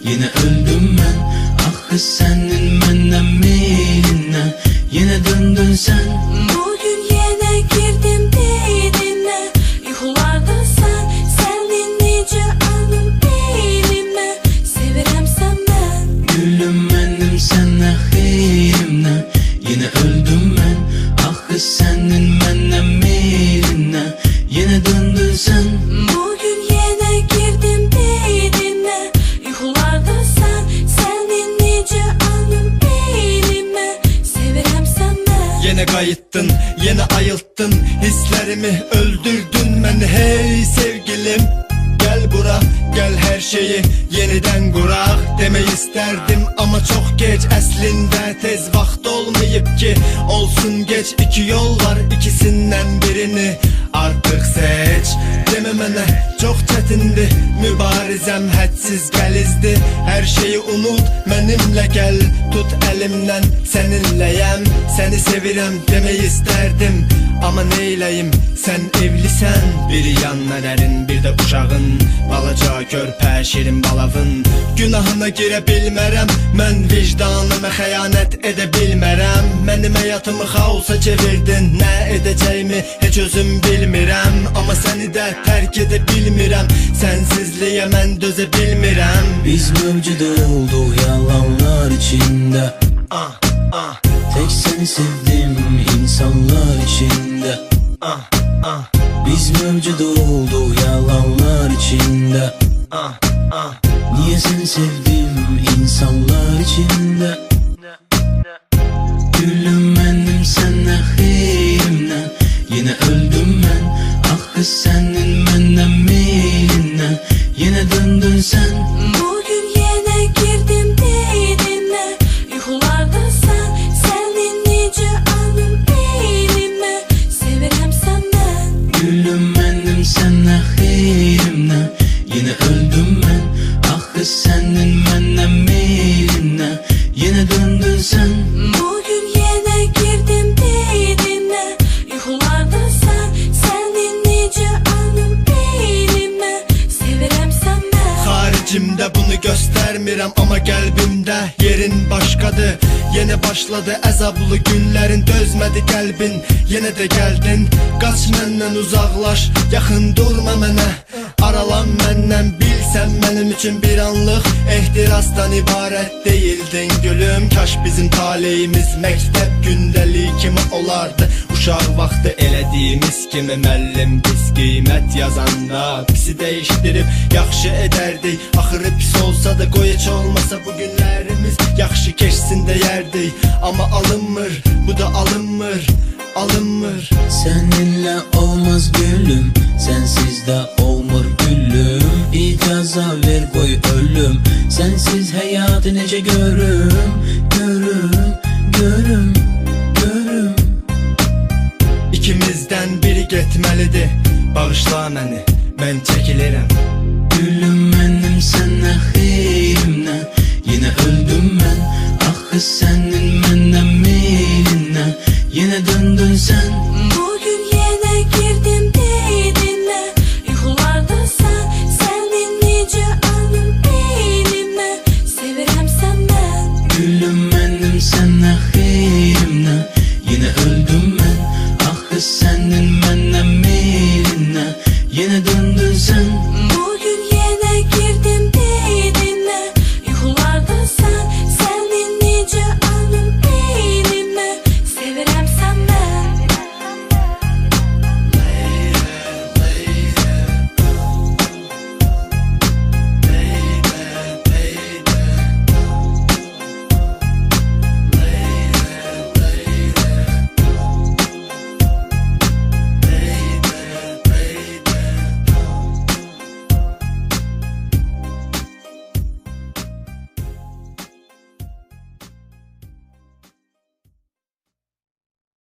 Yine öldüm ben, ah senin menden meyline. Yine döndün sen. Bugün yine girdim beynine. Yuxularda senin nice anım elime. Sevirem senden. Gülüm benim sana xeyrimle. Yine öldüm ben, ah senin menden meyline. Yine döndün sen. Bugün yine girdim beynine. Yuxularda senin nice anım elime. Sevirem senden. Yine kayıttın, yine ayılttın, hislerimi öldürdün beni. Hey sevgilim, gel bura, gel her şeyi yeniden kurak. Demeyi isterdim ama çok geç. Əslində tez vaxt olmayıp ki, olsun geç. İki yol var, ikisinden birini artık seç. Deme mənə çok çetindi, mübarizem hədsiz gəlizdi. Her şeyi unut, benimle gel, tut elimden, seninleyem. Seni sevirem demeyi isterdim ama neyleyim, sen evlisen. Biri yanların, bir de uşağın, balaca körpə şirin balavın. Günahına girə bilmərəm, mən vicdanıma xəyanət edə bilmərəm. Mənim həyatımı xaosa çevirdin, nə edəcəyimi heç özüm bilmirəm. Amma səni də tərk edə bilmirəm, sensizliyə mən dözə bilmirəm. Biz mövcud olduk yalanlar içinde. Tek seni sevdim insanlar içinde. Biz mevcut olduk yalanlar içinde. Niye seni sevdim insanlar içinde. Gülüm benim sana xeyrimle. Yine öldüm ben, ah senin menden meyline. Yine döndün sen. Bugün yine girdim beynine. Yuxularda senin nice anım elime. Sevirem senden. Gülüm benim sana xeyrimle. Yine öldüm ben, ah senin menden meyline. Yine döndün sen. Bugün yine girdim beynine. Yuxularda senin nice anım elime. Sevirem senden. Haricimde bunu göstermirəm ama qəlbimdə yerin başqadır. Yine başladı əzablı günlərin, dözmədi qəlbin, yenə də gəldin. Qaç məndən uzaqlaş, yaxın durma mənə, aralan məndən. Bilsən mənim üçün bir anlıq ehtirasdan ibarət deyildin gülüm. Kaş bizim taleyimiz məktəb gündəlik kimi olardı. Uşaq vaxtı elədiyimiz kimi müəllim pis qiymət yazanda pisi dəyişdirib yaxşı edərdik. Axırı pis olsa da qoy heç olmasa bu günlərimiz yaxşı keçsin deyərdik. Amma alınmır, bu da alınmır, alınmır. Seninle olmaz gülüm, sensiz de olmur gülüm. İcaza ver koy ölüm, sensiz hayatı necə görüm. Görüm, görüm, görüm. İkimizden biri getməlidir, bağışla məni, mən çəkilirəm. Gülüm benim sana xeyrimle. Yine öldüm ben, ah senin menden meyline. Yine döndün sen. Bugün yine girdim beynine. Yuxularda senin nice anım elime. Sevirem senden. Gülüm benim sana xeyrimle.